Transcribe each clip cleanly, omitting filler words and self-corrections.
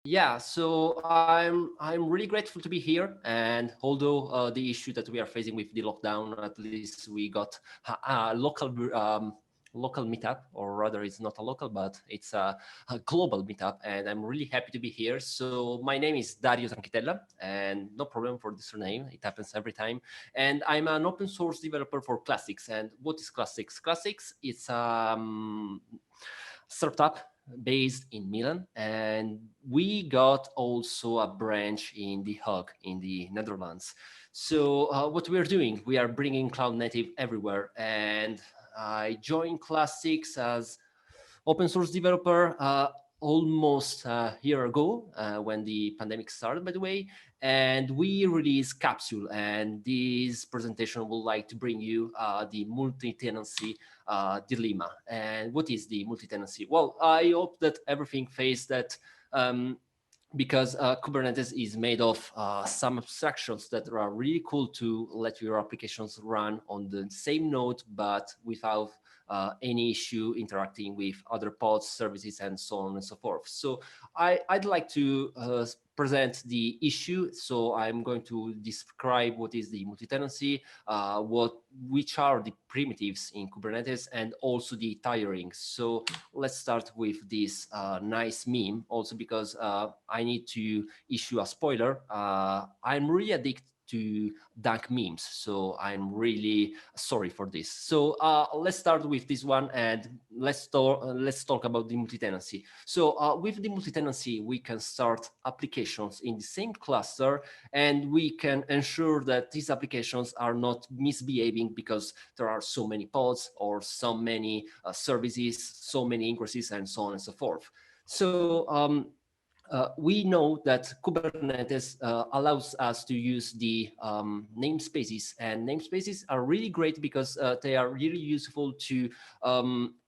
Yeah, so I'm really grateful to be here. And although the issue that we are facing with the lockdown, at least we got a local meetup, or rather, it's not a local, but it's a global meetup. And I'm really happy to be here. So my name is Dario Tranchitella, and no problem for the surname. It happens every time. And I'm an open source developer for Classics. And what is Classics? Classics, it's startup based in Milan, and we got also a branch in The Hague in the Netherlands. So what we are doing, we are bringing cloud native everywhere, and I joined Classics as open source developer almost a year ago when the pandemic started, by the way. And we released Capsule. And this presentation would like to bring you the multi-tenancy dilemma. And what is the multi-tenancy? Well, I hope that everything faced that because Kubernetes is made of some abstractions that are really cool to let your applications run on the same node, but without any issue interacting with other pods, services, and so on and so forth. So I'd like to present the issue. So I'm going to describe what is the multi-tenancy, which are the primitives in Kubernetes, and also the tiering. So let's start with this nice meme, also because I need to issue a spoiler. I'm really addicted to dank memes, so I'm really sorry for this. So let's start with this one, and let's talk about the multi-tenancy. So with the multi-tenancy, we can start applications in the same cluster, and we can ensure that these applications are not misbehaving because there are so many pods or so many services, so many ingresses, and so on and so forth. So we know that Kubernetes allows us to use the namespaces, and namespaces are really great because they are really useful to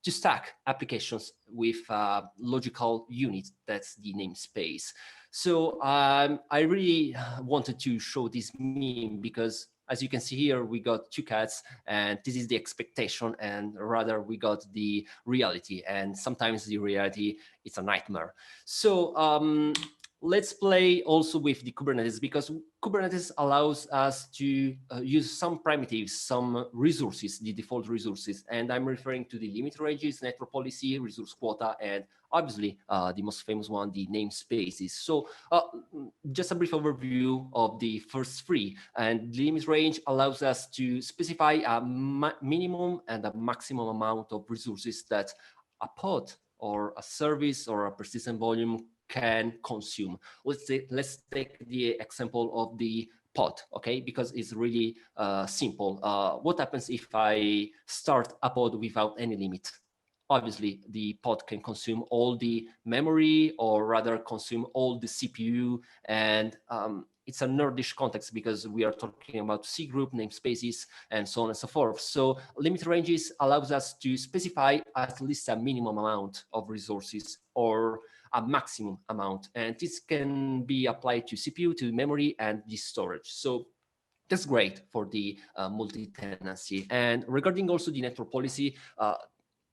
stack applications with logical unit. That's the namespace. So I really wanted to show this meme because, as you can see here, we got two cats, and this is the expectation, and rather we got the reality, and sometimes the reality is a nightmare. So let's play also with the Kubernetes, because Kubernetes allows us to use some primitives, some resources, the default resources. And I'm referring to the limit ranges, network policy, resource quota, and obviously the most famous one, the namespaces. So just a brief overview of the first three. And the limit range allows us to specify a minimum and a maximum amount of resources that a pod or a service or a persistent volume can consume. Let's take the example of the pod, okay? Because it's really simple. What happens if I start a pod without any limit? Obviously, the pod can consume all the memory, or rather consume all the CPU, and it's a nerdish context because we are talking about C group, namespaces, and so on and so forth. So limit ranges allows us to specify at least a minimum amount of resources or a maximum amount. And this can be applied to CPU, to memory, and the storage. So that's great for the multi-tenancy. And regarding also the network policy,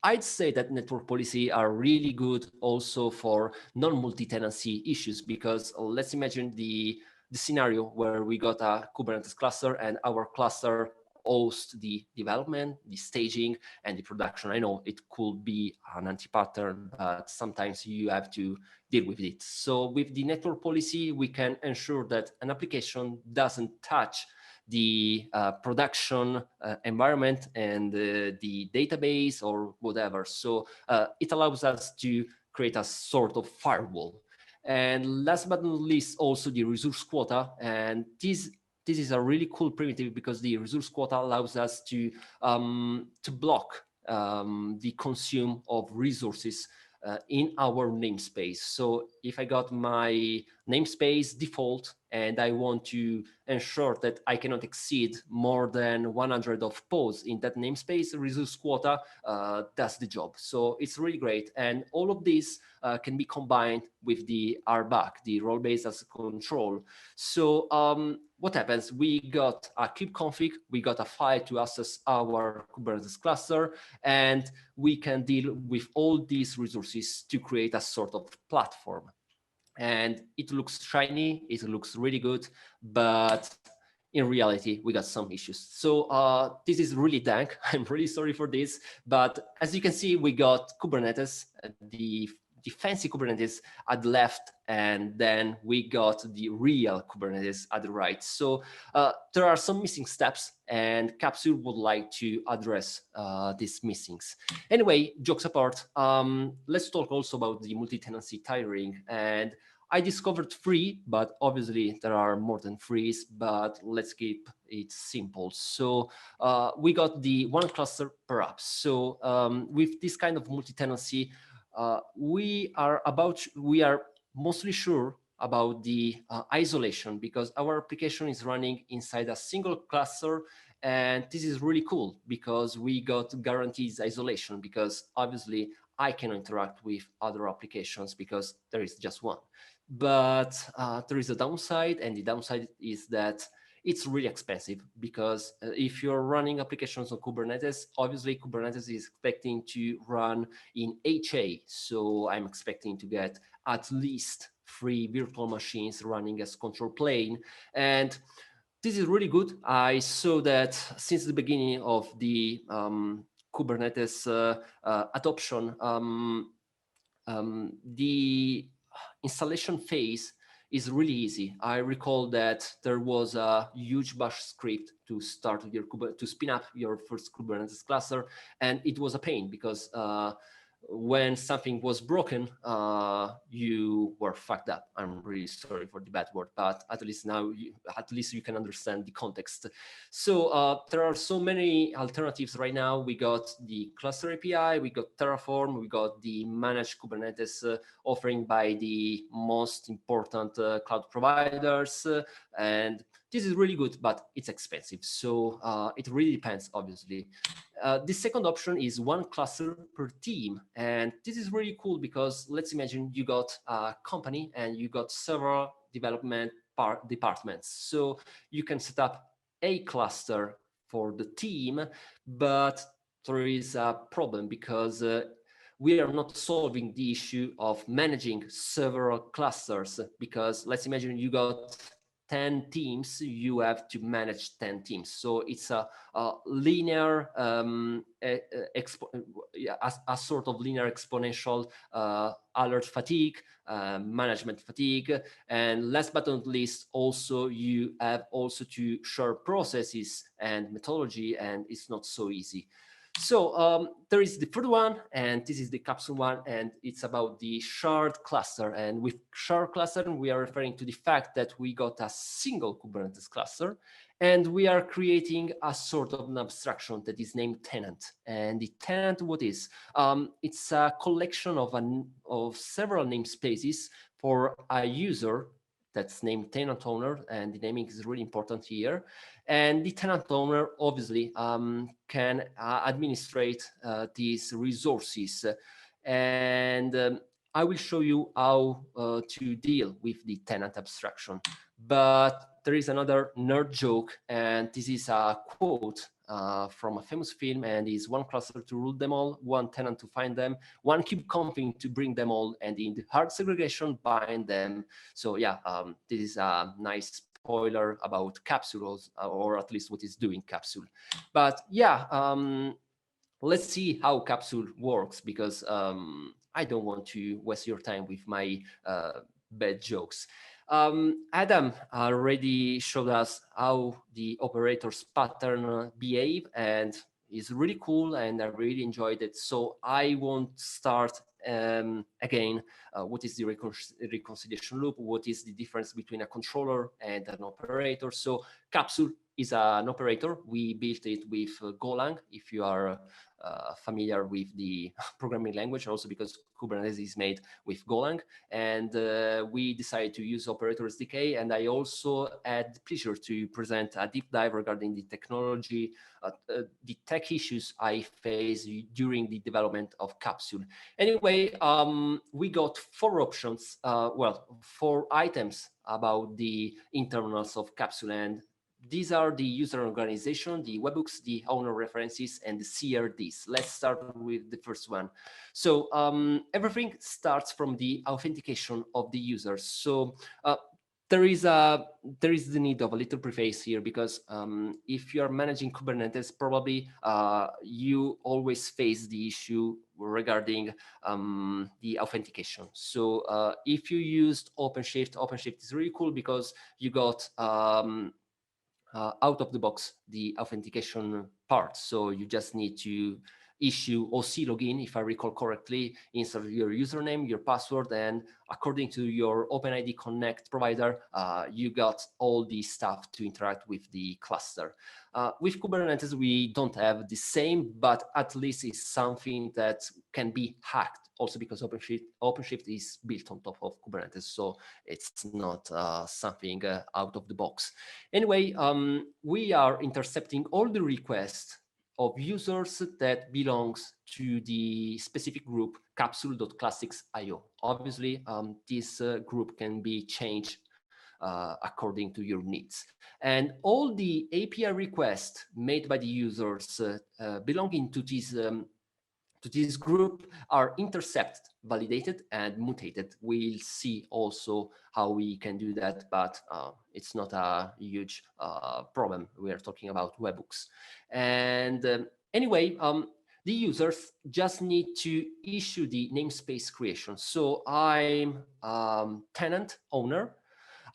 I'd say that network policy are really good also for non-multi-tenancy issues, because let's imagine the scenario where we got a Kubernetes cluster and our cluster hosts the development, the staging, and the production. I know it could be an anti-pattern, but sometimes you have to deal with it. So with the network policy, we can ensure that an application doesn't touch the production environment and the database or whatever. So it allows us to create a sort of firewall. And last but not least, also the resource quota. And this is a really cool primitive because the resource quota allows us to block the consume of resources in our namespace. So if I got my namespace default and I want to ensure that I cannot exceed more than 100 of pods in that namespace, resource quota does the job. So it's really great. And all of this can be combined with the RBAC, the role-based as control. So what happens? We got a kubeconfig, we got a file to access our Kubernetes cluster, and we can deal with all these resources to create a sort of platform. and it looks shiny, it looks really good, but in reality, we got some issues. So this is really dank. I'm really sorry for this, but as you can see, we got Kubernetes, the fancy Kubernetes at the left, and then we got the real Kubernetes at the right. So there are some missing steps, and Capsule would like to address these missings. Anyway, jokes apart, let's talk also about the multi-tenancy tiering. And I discovered three, but obviously there are more than threes, but let's keep it simple. So we got the one cluster per app. So with this kind of multi-tenancy, we are mostly sure about the isolation, because our application is running inside a single cluster, and this is really cool because we got guaranteed isolation, because obviously I can interact with other applications because there is just one. But there is a downside, and the downside is that it's really expensive, because if you're running applications on Kubernetes, obviously Kubernetes is expecting to run in HA. So I'm expecting to get at least 3 virtual machines running as control plane. And this is really good. I saw that since the beginning of the Kubernetes adoption, the installation phase is really easy. I recall that there was a huge bash script to start with to spin up your first Kubernetes cluster, and it was a pain because when something was broken, you were fucked up. I'm really sorry for the bad word, but at least now, at least you can understand the context. So there are so many alternatives right now. We got the cluster API, we got Terraform, we got the managed Kubernetes offering by the most important cloud providers, and this is really good, but it's expensive. So it really depends, obviously. The second option is one cluster per team. And this is really cool because let's imagine you got a company and you got several development departments. So you can set up a cluster for the team, but there is a problem because we are not solving the issue of managing several clusters, because let's imagine you got 10 teams, you have to manage 10 teams. So it's a linear, a sort of linear exponential alert fatigue, management fatigue. And last but not least, also you have also to share processes and methodology, and it's not so easy. So there is the third one, and this is the capsule one, and it's about the shard cluster. And with shard cluster, we are referring to the fact that we got a single Kubernetes cluster, and we are creating a sort of an abstraction that is named Tenant. And the Tenant, what is? It's a collection of several namespaces for a user that's named tenant owner, and the naming is really important here. And the tenant owner obviously can administrate these resources. And I will show you how to deal with the tenant abstraction. But there is another nerd joke, and this is a quote from a famous film, and is one cluster to rule them all, one tenant to find them, one kube config to bring them all, and in the hard segregation bind them. So yeah, this is a nice spoiler about Capsule, or at least what is doing Capsule. But yeah, let's see how Capsule works, because I don't want to waste your time with my bad jokes. Adam already showed us how the operators pattern behave, and it's really cool, and I really enjoyed it. So I won't start again. What is the reconciliation loop? What is the difference between a controller and an operator? So Capsule is an operator. We built it with Golang, if you are familiar with the programming language, also because Kubernetes is made with Golang. And we decided to use Operator SDK. And I also had the pleasure to present a deep dive regarding the technology, the tech issues I faced during the development of Capsule. Anyway, we got 4 options, 4 items about the internals of Capsule. And these are the user organization, the webhooks, the owner references, and the CRDs. Let's start with the first one. So everything starts from the authentication of the users. So there is the need of a little preface here, because if you are managing Kubernetes, probably you always face the issue regarding the authentication. So if you used OpenShift is really cool because you got out of the box the authentication part. So you just need to issue OC login, if I recall correctly, insert your username, your password, and according to your OpenID Connect provider, you got all the stuff to interact with the cluster. With Kubernetes, we don't have the same, but at least it's something that can be hacked, also because OpenShift is built on top of Kubernetes, so it's not something out of the box. Anyway, we are intercepting all the requests of users that belongs to the specific group capsule.classics.io. Obviously, this group can be changed according to your needs. And all the API requests made by the users belonging to this group are intercepted, validated, and mutated. We'll see also how we can do that, but it's not a huge problem. We are talking about webhooks. And anyway, the users just need to issue the namespace creation. So I'm tenant owner.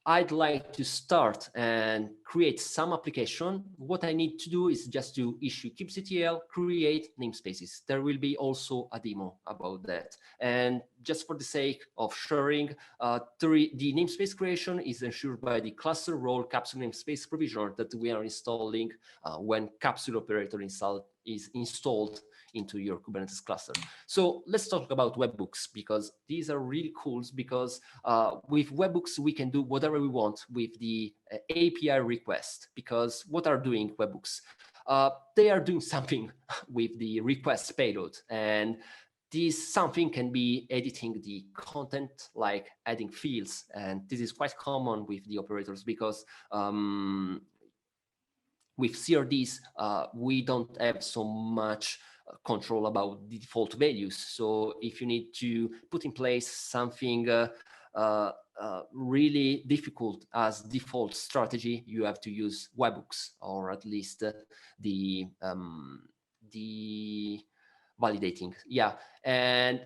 I'd like to start and create some application. What I need to do is just to issue kubectl, create namespaces. There will be also a demo about that. And just for the sake of sharing, the namespace creation is ensured by the cluster role capsule namespace provisioner that we are installing when capsule operator is installed into your Kubernetes cluster. So let's talk about webhooks, because these are really cool, because with webhooks, we can do whatever we want with the API request, because what are doing webhooks? They are doing something with the request payload, and this something can be editing the content, like adding fields, and this is quite common with the operators, because with CRDs, we don't have so much control about the default values. So if you need to put in place something really difficult as default strategy, you have to use webhooks, or at least the validating. Yeah, and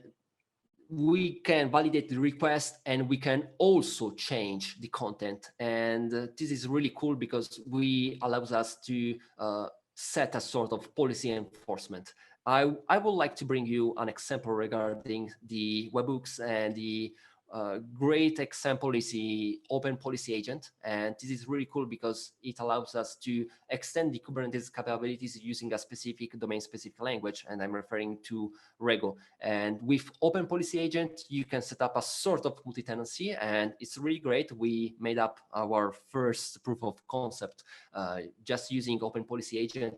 we can validate the request, and we can also change the content. And this is really cool because we allows us to set a sort of policy enforcement. I would like to bring you an example regarding the webhooks, and the great example is the Open Policy Agent. And this is really cool because it allows us to extend the Kubernetes capabilities using a specific domain-specific language, and I'm referring to Rego. And with Open Policy Agent, you can set up a sort of multi-tenancy, and it's really great. We made up our first proof of concept just using Open Policy Agent,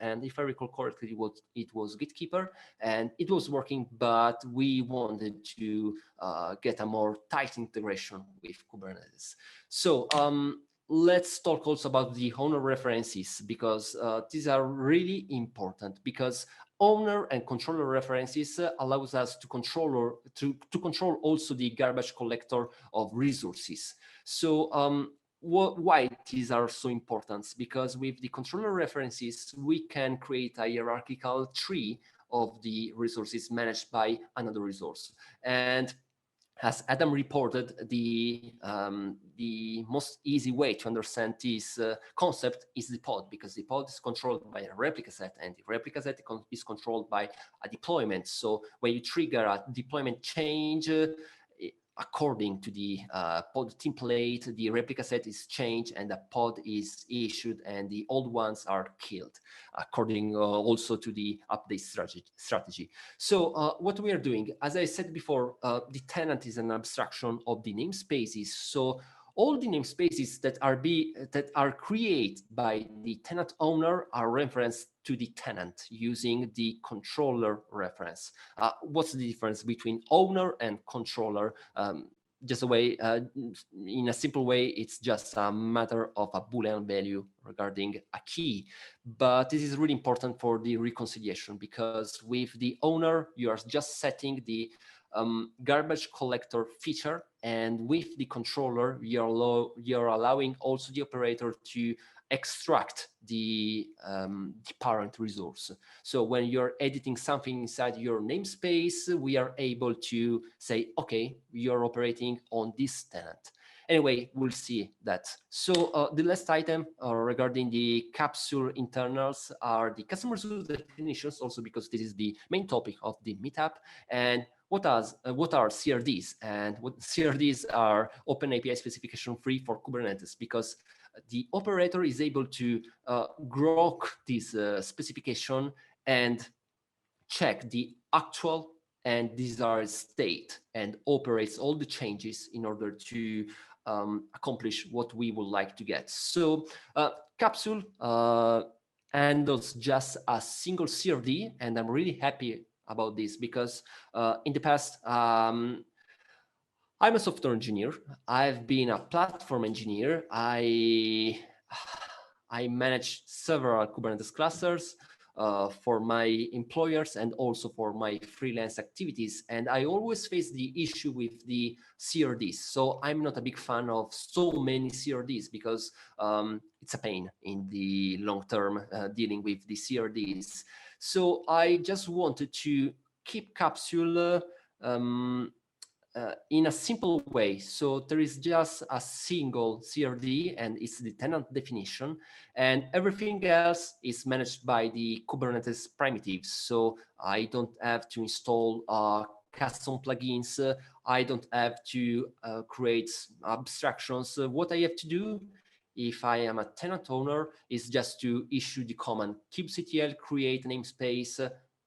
and if I recall correctly, it was Gatekeeper, and it was working, but we wanted to get a more tight integration with Kubernetes. So let's talk also about the owner references, because these are really important, because owner and controller references allows us to control also the garbage collector of resources. So why these are so important? Because with the controller references, we can create a hierarchical tree of the resources managed by another resource. And as Adam reported, the most easy way to understand this concept is the pod, because the pod is controlled by a replica set, and the replica set is controlled by a deployment. So when you trigger a deployment change, according to the pod template, the replica set is changed and the pod is issued, and the old ones are killed, according also to the update strategy. So what we are doing, as I said before, the tenant is an abstraction of the namespaces. So all the namespaces that are created by the tenant owner are referenced to the tenant using the controller reference. What's the difference between owner and controller? just a way, in a simple way, it's just a matter of a Boolean value regarding a key. But this is really important for the reconciliation, because with the owner, you are just setting the garbage collector feature, and with the controller, you're allowing also the operator to extract the parent resource. So when you're editing something inside your namespace, we are able to say, okay, you're operating on this tenant. Anyway, we'll see that. So the last item regarding the capsule internals are the customer use definitions, also because this is the main topic of the meetup. And what are CRDs? And what CRDs are open API specification free for Kubernetes, because the operator is able to grok this specification and check the actual and desired state and operates all the changes in order to accomplish what we would like to get. So Capsule handles just a single CRD, and I'm really happy about this, because in the past, I'm a software engineer. I've been a platform engineer. I manage several Kubernetes clusters for my employers and also for my freelance activities. And I always face the issue with the CRDs. So I'm not a big fan of so many CRDs, because it's a pain in the long term dealing with the CRDs. So I just wanted to keep Capsule in a simple way. So there is just a single CRD, and it's the tenant definition, and everything else is managed by the Kubernetes primitives. So I don't have to install custom plugins. I don't have to create abstractions. What I have to do, if I am a tenant owner, is just to issue the command kubectl create namespace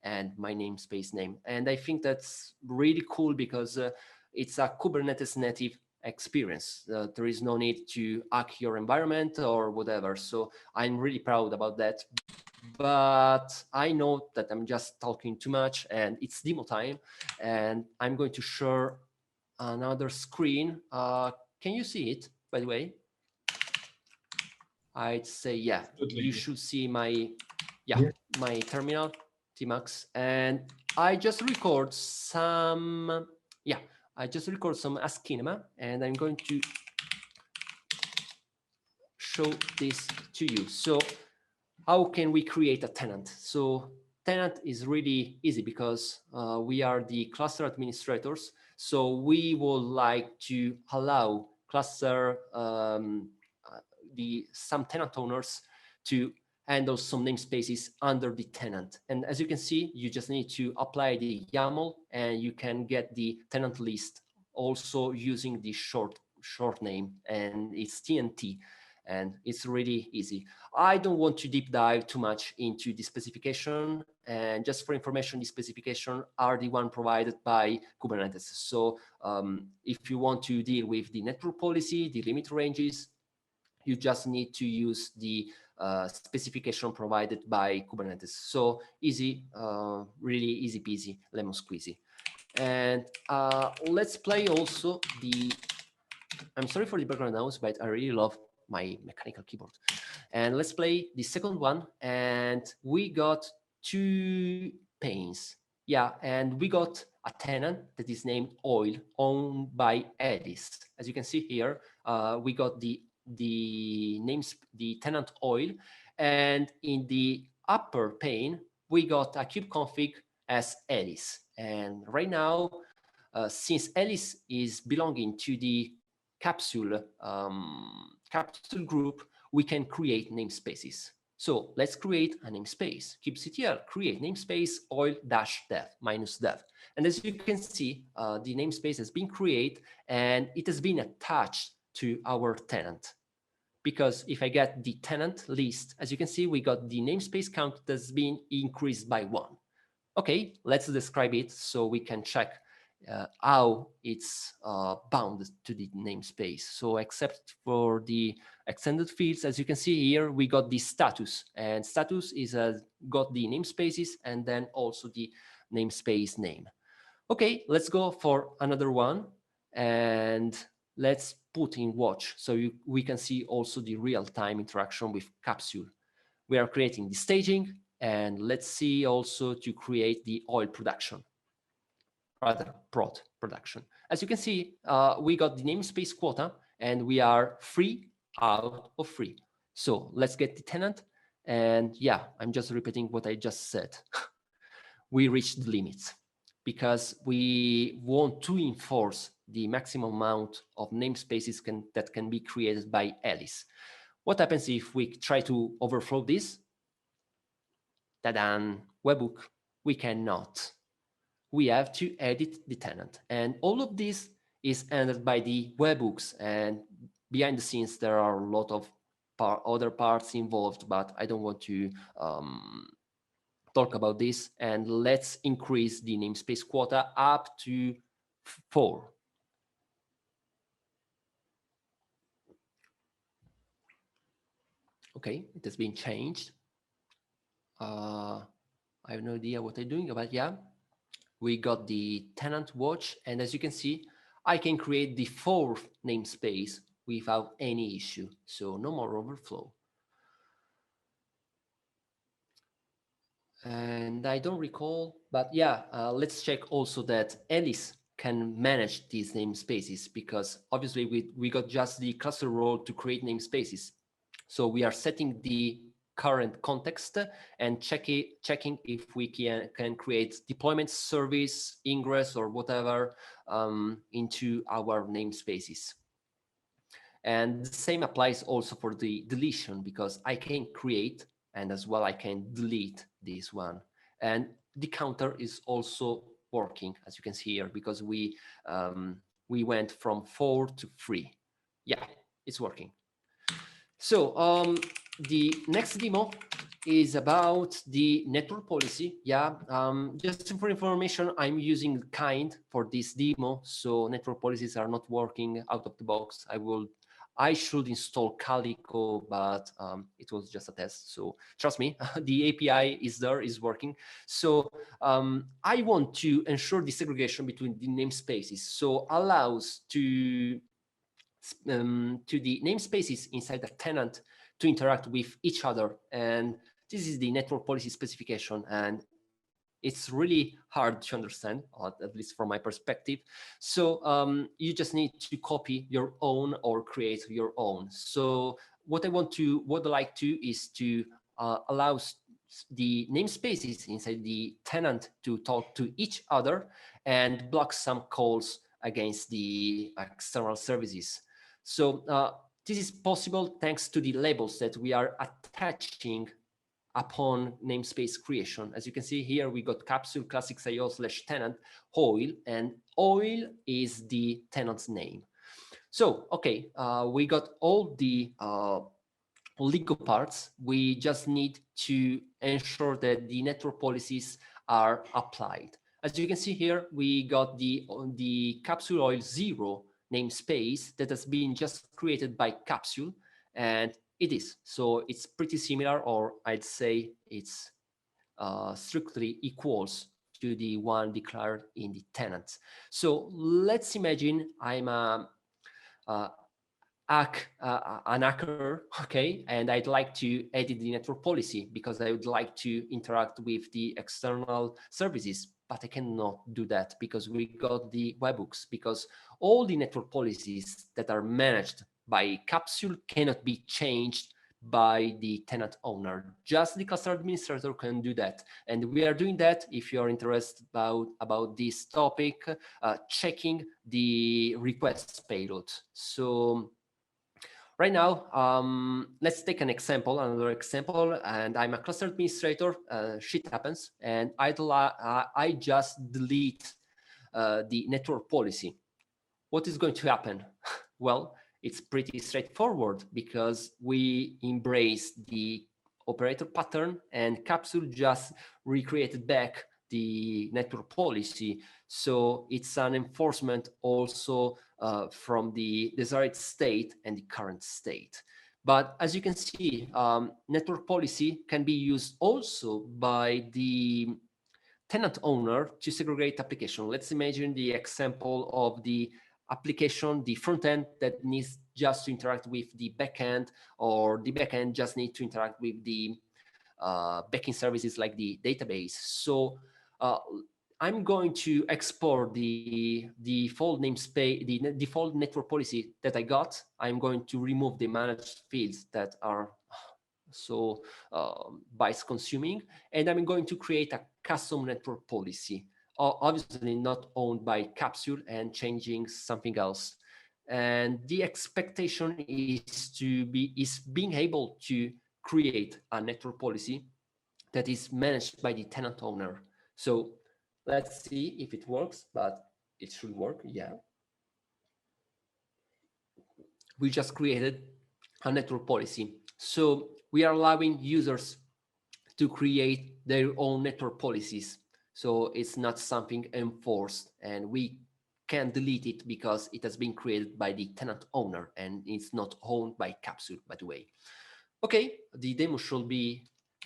and my namespace name. And I think that's really cool, because it's a Kubernetes native experience. There is no need to hack your environment or whatever. So I'm really proud about that. But I know that I'm just talking too much, and it's demo time, and I'm going to share another screen. Can you see it, by the way? I'd say, yeah, absolutely. You should see my, my terminal, Tmax, and I just record some, I just record some Askinema, and I'm going to show this to you. So how can we create a tenant? So tenant is really easy, because we are the cluster administrators. So we would like to allow cluster some tenant owners to handle some namespaces under the tenant. And as you can see, you just need to apply the YAML, and you can get the tenant list also using the short name, and it's TNT, and it's really easy. I don't want to deep dive too much into the specification, and just for information, the specification are the one provided by Kubernetes. So if you want to deal with the network policy, the limit ranges, you just need to use the specification provided by Kubernetes. So easy, really easy peasy, lemon squeezy. And let's play also the, I'm sorry for the background noise, but I really love my mechanical keyboard. And let's play the second one. And we got 2 panes. Yeah, and we got a tenant that is named Oil, owned by Edis. As you can see here, we got the names, the tenant Oil, and in the upper pane, we got a kubeconfig as Edis. And right now, since Alice is belonging to the capsule group, we can create namespaces. So let's create a namespace. kubectl create namespace oil-dev -dev. And as you can see, the namespace has been created, and it has been attached to our tenant. Because if I get the tenant list, as you can see, we got the namespace count that's been increased by 1. Okay, let's describe it so we can check how it's bound to the namespace. So except for the extended fields, as you can see here, we got the status, and status is got the namespaces and then also the namespace name. Okay, let's go for another one. and let's put in watch so we can see also the real-time interaction with Capsule. We are creating the staging, and let's see also to create the oil production, rather prod production. As you can see, we got the namespace quota and we are 3 out of 3. So let's get the tenant. And yeah, I'm just repeating what I just said. We reached the limits because we want to enforce the maximum amount of namespaces that can be created by Alice. What happens if we try to overflow this? Ta-da! Webhook, we cannot. We have to edit the tenant. And all of this is handled by the webhooks. And behind the scenes, there are a lot of other parts involved, but I don't want to talk about this. And let's increase the namespace quota up to 4. Okay, it has been changed. I have no idea what I'm doing, but yeah, we got the tenant watch. And as you can see, I can create the 4th namespace without any issue. So no more overflow. And I don't recall, but yeah, let's check also that Alice can manage these namespaces, because obviously we got just the cluster role to create namespaces. So we are setting the current context and checking if we can create deployment service, Ingress, or whatever into our namespaces. And the same applies also for the deletion, because I can create and as well I can delete this one. And the counter is also working, as you can see here, because we went from 4 to 3. Yeah, it's working. So the next demo is about the network policy. Yeah, just for information, I'm using kind for this demo, so network policies are not working out of the box. I should install Calico, but it was just a test. So trust me, the API is there, is working. So I want to ensure the segregation between the namespaces. So allows to the namespaces inside the tenant to interact with each other. And this is the network policy specification. And it's really hard to understand, at least from my perspective. So you just need to copy your own or create your own. So what I like to is to allow the namespaces inside the tenant to talk to each other and block some calls against the external services. So this is possible thanks to the labels that we are attaching upon namespace creation. As you can see here, we got capsule classics.io/tenant oil, and oil is the tenant's name. So, okay, we got all the legal parts. We just need to ensure that the network policies are applied. As you can see here, we got the capsule oil 0 namespace that has been just created by Capsule, and it is. So it's pretty similar, or I'd say it's strictly equals to the one declared in the tenants. So let's imagine I'm an hacker, okay, and I'd like to edit the network policy because I would like to interact with the external services, but I cannot do that because we got the webhooks, because all the network policies that are managed by Capsule cannot be changed by the tenant owner. Just the cluster administrator can do that. And we are doing that. If you are interested about this topic, checking the requests payload. So right now, let's take another example, and I'm a cluster administrator, shit happens, and I just delete the network policy. What is going to happen? Well, it's pretty straightforward because we embrace the operator pattern and Capsule just recreated back the network policy. So it's an enforcement also from the desired state and the current state. But as you can see, network policy can be used also by the tenant owner to segregate application. Let's imagine the example of the application, the front end that needs just to interact with the backend, or the backend just need to interact with the backend services like the database. So I'm going to export the default namespace, the default network policy that I got. I'm going to remove the managed fields that are so bytes consuming, and I'm going to create a custom network policy, obviously not owned by Capsule, and changing something else. And the expectation is being able to create a network policy that is managed by the tenant owner. So let's see if it works, but it should work. Yeah. We just created a network policy. So we are allowing users to create their own network policies. So it's not something enforced, and we can delete it because it has been created by the tenant owner and it's not owned by Capsule, by the way. Okay, the demo should be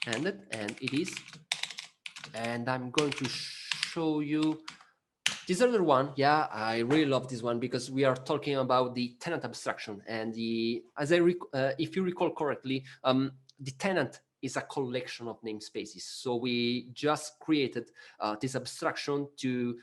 ended, and it is. And I'm going to show you this other one. Yeah, I really love this one because we are talking about the tenant abstraction. And if you recall correctly, the tenant is a collection of namespaces. So we just created this abstraction to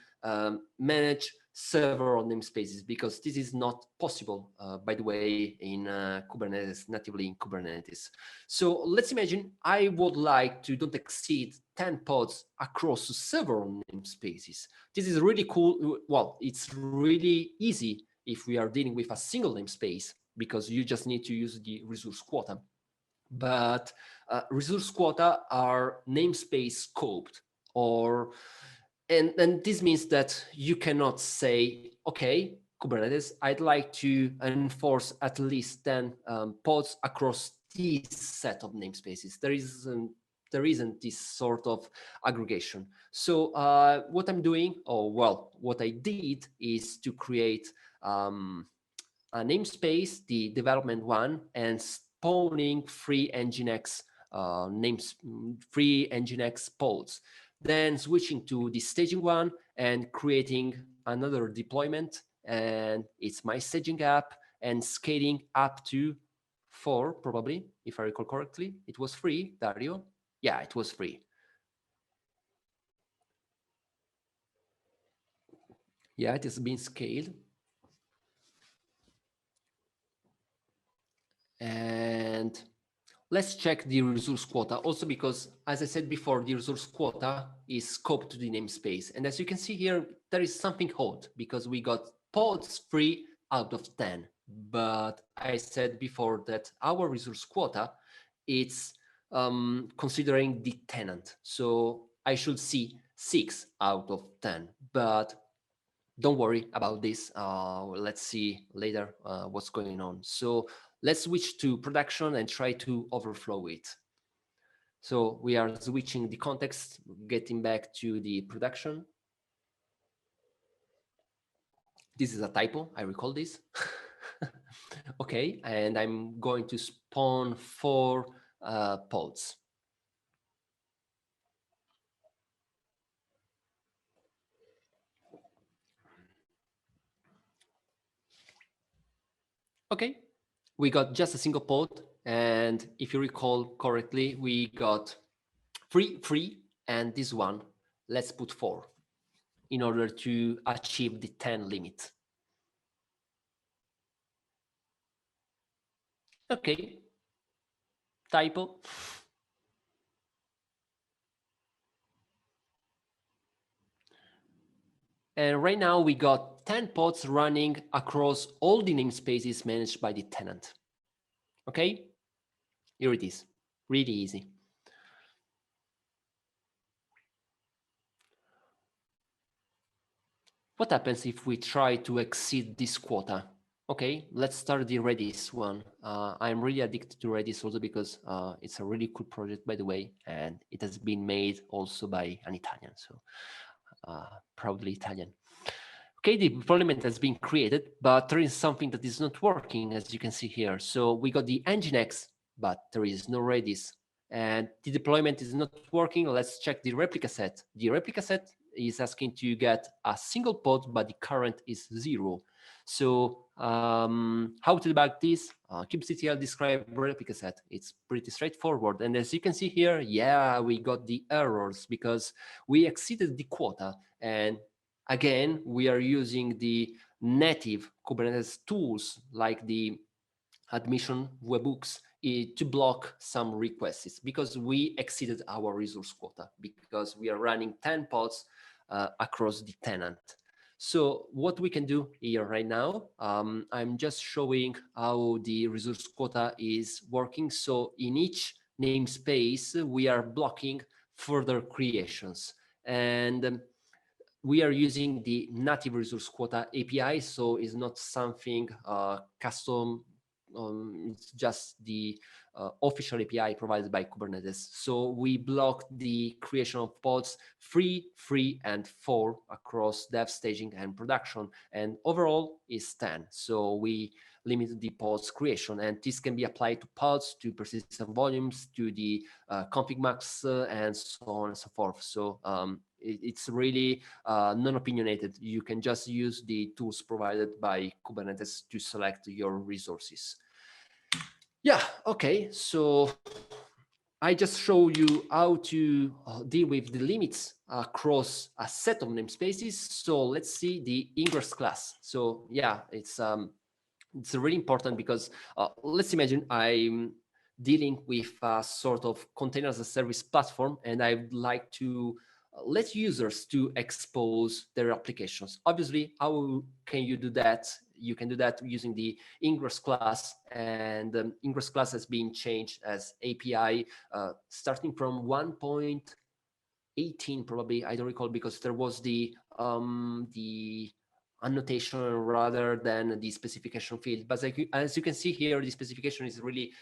manage several namespaces, because this is not possible, by the way, in Kubernetes, natively in Kubernetes. So let's imagine I would like to don't exceed 10 pods across several namespaces. This is really cool. Well, it's really easy if we are dealing with a single namespace, because you just need to use the resource quota. But resource quota are namespace scoped, and this means that you cannot say, okay, Kubernetes, I'd like to enforce at least 10 pods across this set of namespaces. There isn't this sort of aggregation. So what I'm doing, or well, what I did is to create a namespace, the development one, and spawning free Nginx free Nginx pods. Then switching to the staging one and creating another deployment, and it's my staging app, and scaling up to 4, probably, if I recall correctly. It was free, Dario? Yeah, it was free. Yeah, it has been scaled. And let's check the resource quota also, because as I said before, the resource quota is scoped to the namespace. And as you can see here, there is something odd because we got pods free out of 10. But I said before that our resource quota, it's considering the tenant. So I should see 6 out of 10, but don't worry about this. Let's see later what's going on. So let's switch to production and try to overflow it. So we are switching the context, getting back to the production. This is a typo, I recall this. Okay, and I'm going to spawn 4 pods. Okay, we got just a single pod, and if you recall correctly, we got free, and this one, let's put 4 in order to achieve the 10 limit. Okay, typo. And right now we got 10 pods running across all the namespaces managed by the tenant. Okay, here it is, really easy. What happens if we try to exceed this quota? Okay, let's start the Redis one. I'm really addicted to Redis also because it's a really cool project, by the way, and it has been made also by an Italian, so proudly Italian. Okay, the deployment has been created, but there is something that is not working, as you can see here. So we got the Nginx, but there is no Redis, and the deployment is not working. Let's check the replica set. The replica set is asking to get a single pod, but the current is 0. So how to debug this? kubectl describe replica set. It's pretty straightforward. And as you can see here, yeah, we got the errors because we exceeded the quota. And again, we are using the native Kubernetes tools like the admission webhooks to block some requests because we exceeded our resource quota because we are running 10 pods across the tenant. So what we can do here right now, I'm just showing how the resource quota is working. So in each namespace, we are blocking further creations. And we are using the native resource quota API, so it's not something custom. It's just the official API provided by Kubernetes. So we block the creation of pods 3, 3, and 4 across dev, staging, and production. And overall is 10. So we limit the pods creation, and this can be applied to pods, to persistent volumes, to the config max, and so on and so forth. So it's really non-opinionated. You can just use the tools provided by Kubernetes to select your resources. Yeah, okay, so I just show you how to deal with the limits across a set of namespaces. So let's see the Ingress class. So yeah, it's really important because let's imagine I'm dealing with a sort of container as a service platform, and I'd like to let users to expose their applications. Obviously, how can you do that? You can do that using the Ingress class, and Ingress class has been changed as API starting from 1.18 probably. I don't recall because there was the annotation rather than the specification field. But as you can see here, the specification is really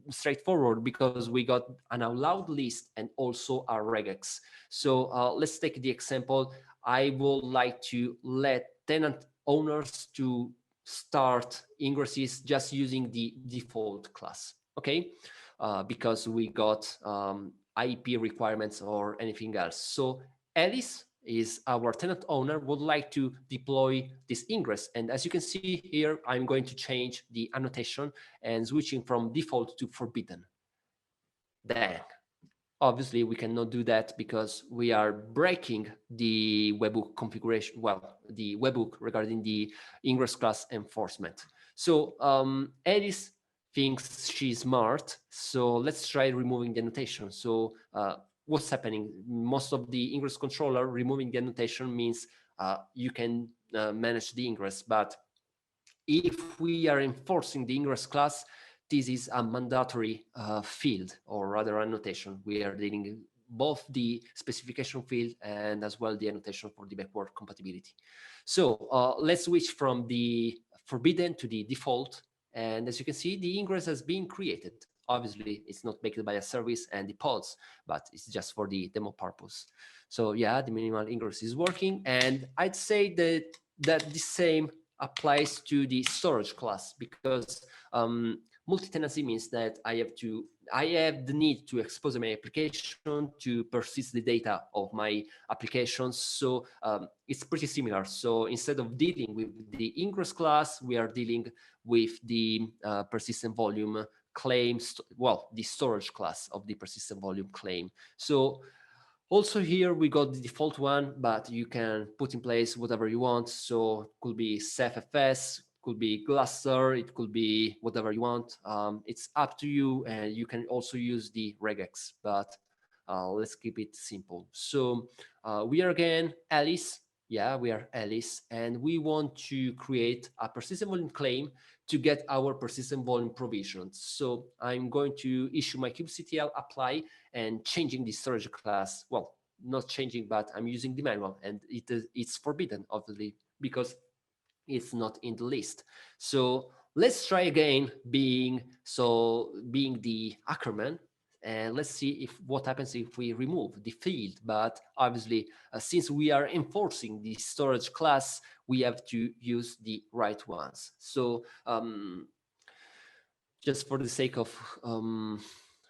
straightforward because we got an allowed list and also a regex. So let's take the example. I would like to let tenant owners to start ingresses just using the default class, okay? Because we got IP requirements or anything else. So Alice is our tenant owner would like to deploy this ingress. And as you can see here, I'm going to change the annotation and switching from default to forbidden. Dang. Obviously, we cannot do that because we are breaking the webhook configuration, well, the webhook regarding the Ingress class enforcement. So Alice thinks she's smart, so let's try removing the annotation. So what's happening? Most of the Ingress controller removing the annotation means you can manage the Ingress, but if we are enforcing the Ingress class, this is a mandatory field, or rather annotation. We are dealing both the specification field and as well the annotation for the backward compatibility. So let's switch from the forbidden to the default. And as you can see, the ingress has been created. Obviously, it's not baked by a service and the pods, but it's just for the demo purpose. So yeah, the minimal ingress is working. And I'd say that the same applies to the storage class because multi-tenancy means that I have the need to expose my application to persist the data of my applications. So it's pretty similar. So instead of dealing with the ingress class, we are dealing with the persistent volume claims, well, the storage class of the persistent volume claim. So also here we got the default one, but you can put in place whatever you want. So it could be CFFS, could be Gluster, it could be whatever you want. It's up to you, and you can also use the regex, but let's keep it simple. So we are again Alice. Yeah, we are Alice, and we want to create a persistent volume claim to get our persistent volume provisioned. So I'm going to issue my kubectl apply and changing the storage class. Well, not changing, but I'm using the manual, and it's forbidden, obviously, because it's not in the list. So let's try again being the Ackerman, and let's see if what happens if we remove the field. But obviously, since we are enforcing the storage class, we have to use the right ones. So just for the sake of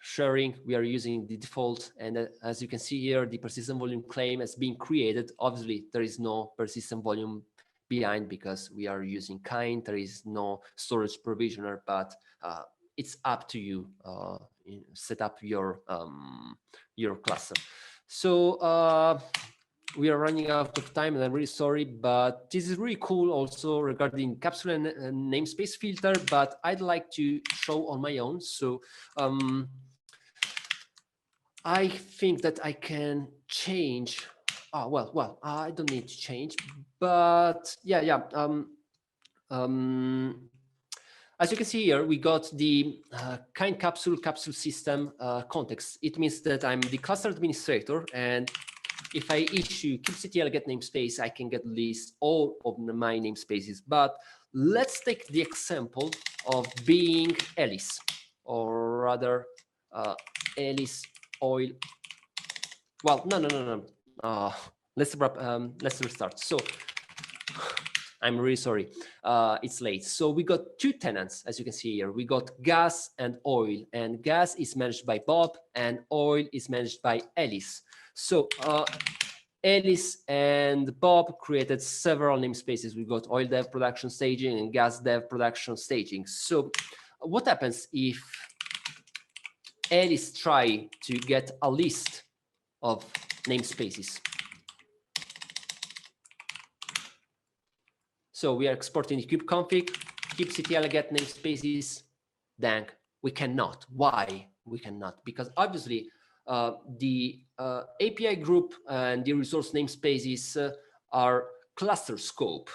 sharing, we are using the default. And as you can see here, the persistent volume claim has been created. Obviously, there is no persistent volume behind because we are using kind. There is no storage provisioner, but it's up to you. Set up your cluster. So we are running out of time, and I'm really sorry, but this is really cool also regarding Capsule and namespace filter, but I'd like to show on my own. So I think that I can change. Well, I don't need to change, but yeah. As you can see here, we got the kind capsule system context. It means that I'm the cluster administrator, and if I issue kubectl get namespace, I can get list all of my namespaces. But let's take the example of being Alice, or rather Alice oil. Well, no. Let's restart. So I'm really sorry. It's late. So we got two tenants, as you can see here. We got gas and oil, and gas is managed by Bob, and oil is managed by Alice. So Alice and Bob created several namespaces. We got oil dev production staging and gas dev production staging. So what happens if Alice try to get a list of namespaces? So we are exporting the kubeconfig, kubectl get namespaces. Dang, we cannot. Why? We cannot, because obviously the API group and the resource namespaces are cluster scope,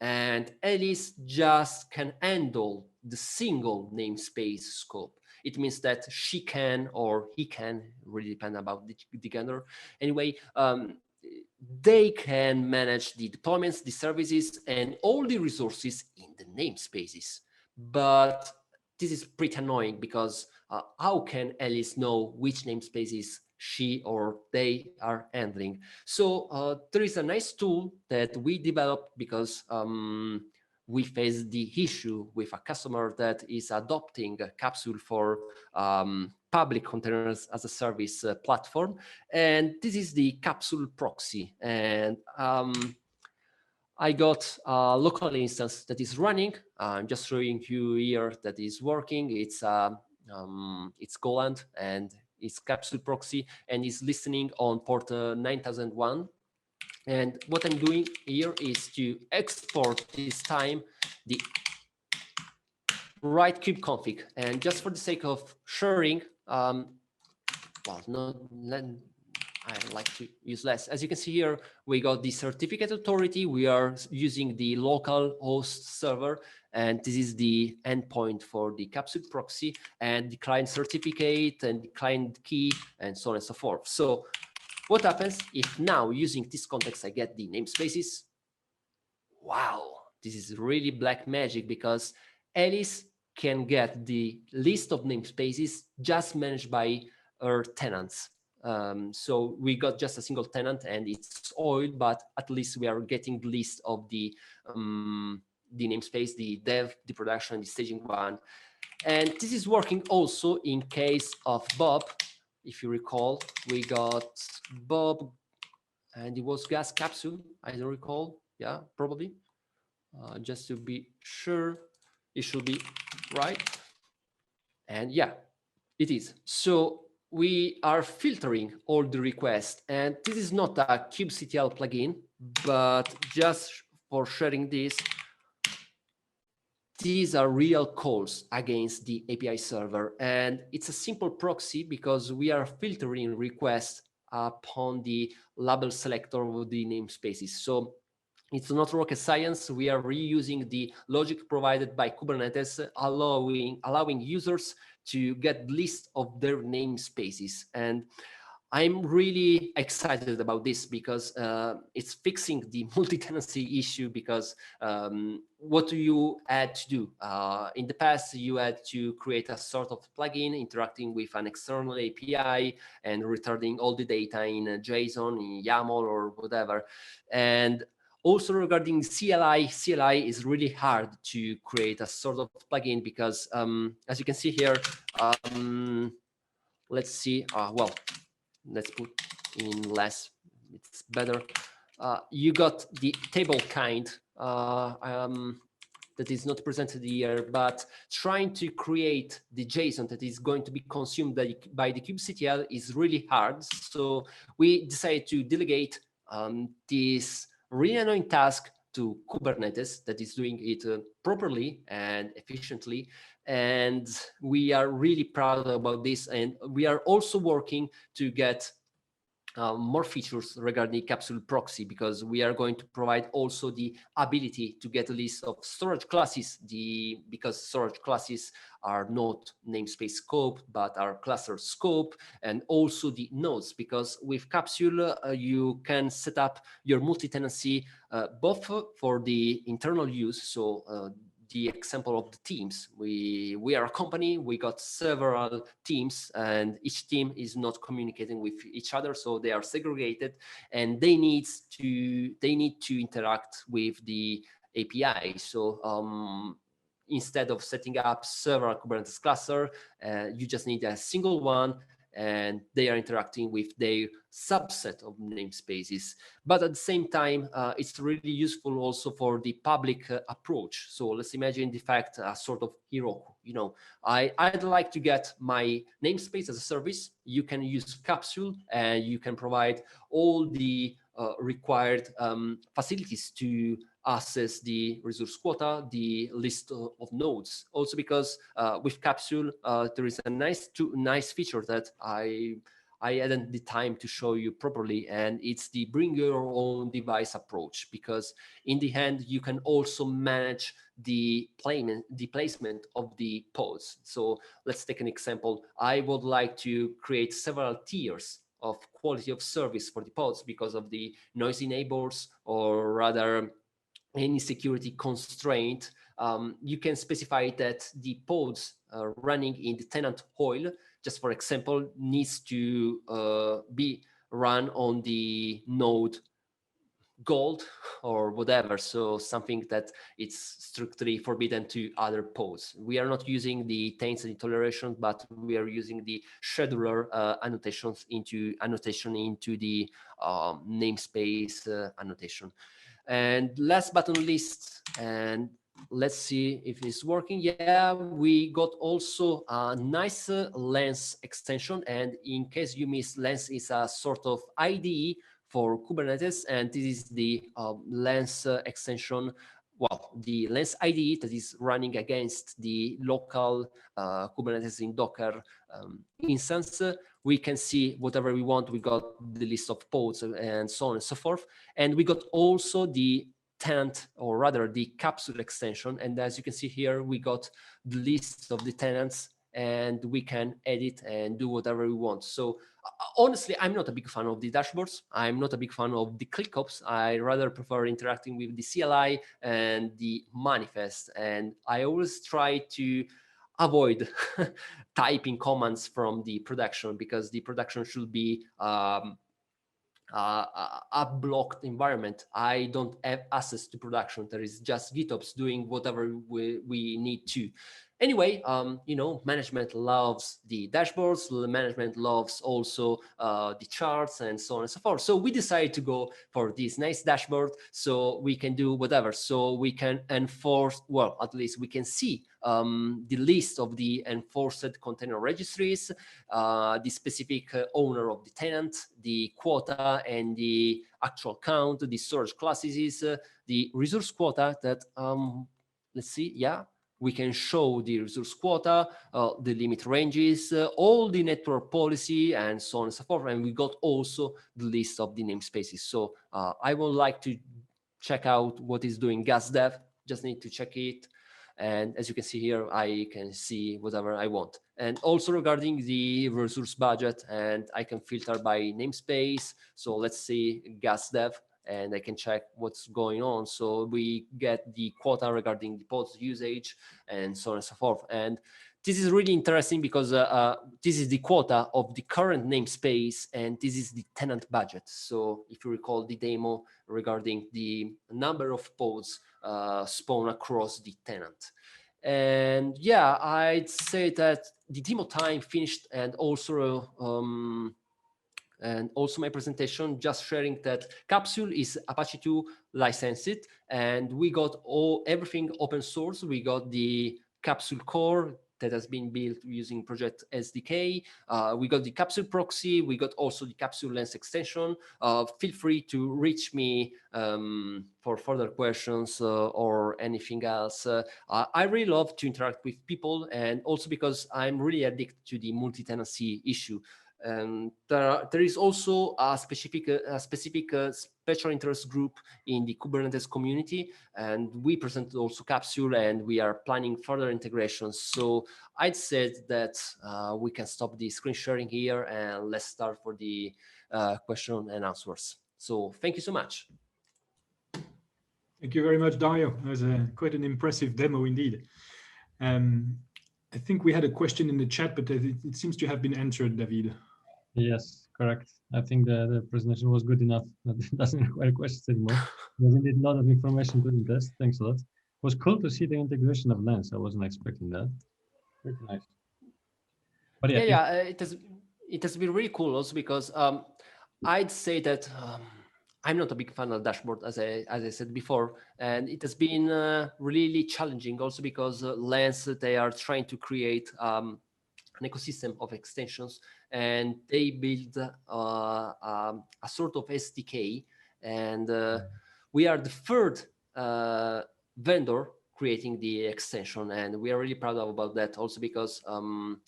and Alice just can handle the single namespace scope. It means that she can, or he can, really depend about the gender. Anyway, they can manage the deployments, the services, and all the resources in the namespaces. But this is pretty annoying because how can Alice know which namespaces she or they are handling? So there is a nice tool that we developed because we faced the issue with a customer that is adopting a Capsule for public containers as a service platform. And this is the Capsule proxy. And I got a local instance that is running. I'm just showing you here that is working. It's Goland, and it's Capsule proxy, and it's listening on port 9001. And what I'm doing here is to export this time the right kubeconfig. And just for the sake of sharing, I like to use less. As you can see here, we got the certificate authority. We are using the local host server, and this is the endpoint for the Capsule proxy, and the client certificate and the client key, and so on and so forth. So what happens if now, using this context, I get the namespaces? Wow, this is really black magic, because Alice can get the list of namespaces just managed by her tenants. So we got just a single tenant, and it's oil, but at least we are getting the list of the namespace, the dev, the production, the staging one. And this is working also in case of Bob. If you recall, we got Bob, and it was gas capsule. I don't recall. Yeah, probably. Just to be sure, it should be right. And yeah, it is. So we are filtering all the requests, and this is not a kubectl plugin, but just for sharing this, these are real calls against the API server, and it's a simple proxy because we are filtering requests upon the label selector of the namespaces. So it's not rocket science. We are reusing the logic provided by Kubernetes, allowing users to get list of their namespaces. And I'm really excited about this because it's fixing the multi-tenancy issue, because what do you had to do? In the past, you had to create a sort of plugin interacting with an external API and returning all the data in JSON, in YAML, or whatever. And also regarding CLI is really hard to create a sort of plugin because, as you can see here, let's see. Well, let's put in less. It's better. You got the table kind. That is not presented here, but trying to create the JSON that is going to be consumed by the kubectl is really hard. So we decided to delegate this really annoying task to Kubernetes that is doing it properly and efficiently. And we are really proud about this. And we are also working to get more features regarding Capsule proxy, because we are going to provide also the ability to get a list of storage classes, because storage classes are not namespace scope, but are cluster scope, and also the nodes, because with Capsule, you can set up your multi-tenancy both for the internal use, so the example of the teams. We are a company, we got several teams, and each team is not communicating with each other, so they are segregated, and they need to interact with the API. So instead of setting up several Kubernetes cluster, you just need a single one, and they are interacting with their subset of namespaces. But at the same time, it's really useful also for the public approach. So let's imagine the fact a sort of Heroku. You know, I'd like to get my namespace as a service. You can use Capsule, and you can provide all the required facilities to access the resource quota, the list of nodes. Also because with Capsule, there is a nice feature that I hadn't the time to show you properly, and it's the bring your own device approach, because in the end, you can also manage the placement of the pods. So let's take an example. I would like to create several tiers of quality of service for the pods because of the noisy neighbors, or rather any security constraint. You can specify that the pods running in the tenant oil, just for example, needs to be run on the node gold or whatever, so something that it's strictly forbidden to other pods. We are not using the taints and toleration, but we are using the scheduler annotation into the namespace annotation. And last but not least, and let's see if it's working. Yeah, we got also a nice Lens extension. And in case you missed, Lens is a sort of IDE for Kubernetes, and this is the Lens extension. Well, the Lens IDE that is running against the local Kubernetes in Docker instance. We can see whatever we want. We got the list of pods and so on and so forth. And we got also the tenant, or rather the Capsule extension. And as you can see here, we got the list of the tenants, and we can edit and do whatever we want. So honestly, I'm not a big fan of the dashboards. I'm not a big fan of the ClickOps. I rather prefer interacting with the CLI and the manifest. And I always try to avoid typing commands from the production, because the production should be a blocked environment. I don't have access to production. There is just GitOps doing whatever we need to. Anyway, you know, management loves the dashboards. Management loves also the charts and so on and so forth. So we decided to go for this nice dashboard, so we can do whatever. So we can enforce, well, at least we can see the list of the enforced container registries, the specific owner of the tenant, the quota, and the actual count, the storage classes, the resource quota that, let's see, yeah, we can show the resource quota, the limit ranges, all the network policy, and so on and so forth. And we got also the list of the namespaces. So I would like to check out what is doing GasDev. Just need to check it. And as you can see here, I can see whatever I want. And also regarding the resource budget, and I can filter by namespace. So let's see GasDev, and I can check what's going on. So we get the quota regarding the pods usage and so on and so forth. And this is really interesting because this is the quota of the current namespace, and this is the tenant budget. So if you recall the demo regarding the number of pods spawn across the tenant. And yeah, I'd say that the demo time finished, and also my presentation, just sharing that Capsule is Apache 2 licensed, and we got everything open source. We got the Capsule core that has been built using Project SDK. We got the Capsule proxy. We got also the Capsule Lens extension. Feel free to reach me for further questions or anything else. I really love to interact with people, and also because I'm really addicted to the multi-tenancy issue. There is also a specific special interest group in the Kubernetes community, and we presented also Capsule, and we are planning further integrations. So I'd say that we can stop the screen sharing here, and let's start for the question and answers. So thank you so much. Thank you very much, Dario. That was quite an impressive demo indeed. I think we had a question in the chat, but it seems to have been answered, David. Yes, correct. I think the presentation was good enough that it doesn't require questions anymore. There's indeed a lot of information to ingest. Thanks a lot. It was cool to see the integration of Lens. I wasn't expecting that. Pretty nice. But yeah, it has been really cool also because I'd say that I'm not a big fan of dashboard, as I said before, and it has been really challenging also because Lens, they are trying to create an ecosystem of extensions, and they build a sort of SDK, and we are the third vendor creating the extension, and we are really proud about that also because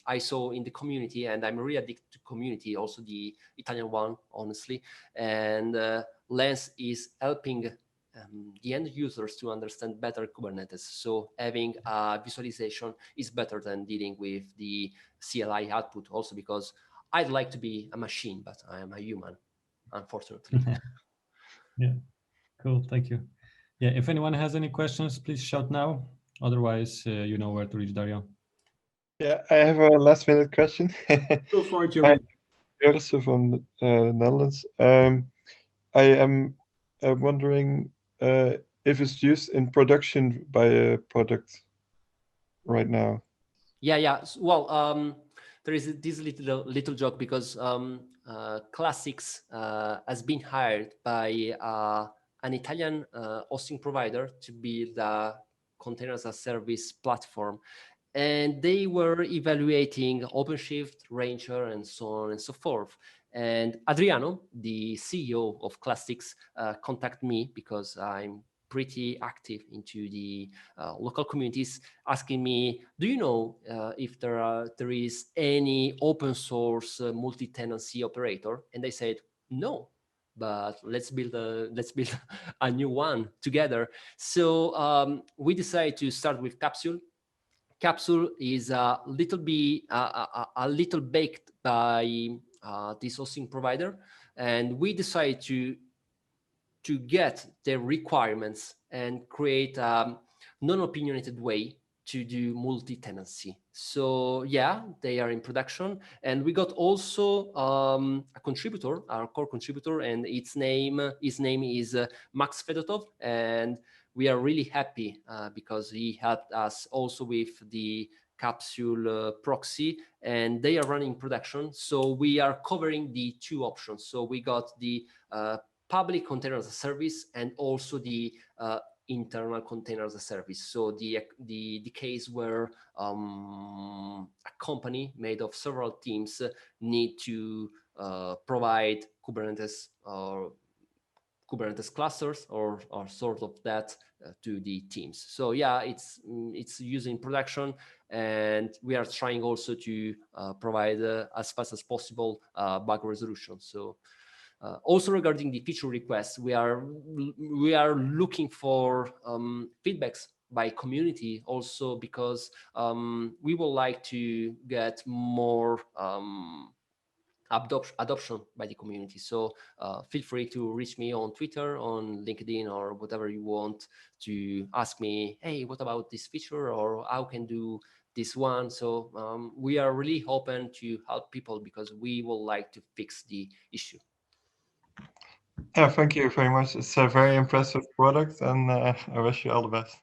I saw in the community, and I'm really addicted to community, also the Italian one, honestly, and Lens is helping the end users to understand better Kubernetes. So having a visualization is better than dealing with the CLI output, also because I'd like to be a machine, but I am a human, unfortunately. Yeah, cool, thank you. Yeah, if anyone has any questions, please shout now. Otherwise, you know where to reach Dario. Yeah, I have a last minute question. Go for it, Joey. Also from the Netherlands. I am wondering if it's used in production by a product right now. Yeah. Well, there is this little joke because Classics has been hired by an Italian hosting provider to build a containers as a service platform, and they were evaluating OpenShift, Ranger, and so on and so forth. And Adriano, the CEO of Classics, contacted me because I'm pretty active into the local communities, asking me, do you know if there is any open source multi-tenancy operator? And I said, no, but let's build a new one together. So we decided to start with Capsule. Capsule is a little baked by this hosting provider, and we decided to get the requirements and create a non-opinionated way to do multi-tenancy. So yeah, they are in production, and we got also a contributor, our core contributor, and his name is Max Fedotov, and we are really happy because he helped us also with the Capsule proxy, and they are running production. So we are covering the two options. So we got the public container as a service and also the internal container as a service. So the case where a company made of several teams need to provide Kubernetes or Kubernetes clusters or sort of that to the teams. So yeah, it's used in production, and we are trying also to provide as fast as possible bug resolution. So also regarding the feature requests, we are looking for feedbacks by community also because we would like to get more adoption by the community. So feel free to reach me on Twitter, on LinkedIn, or whatever you want to ask me, hey, what about this feature, or how can do this one? So we are really open to help people because we would like to fix the issue. Yeah, thank you very much. It's a very impressive product, and I wish you all the best.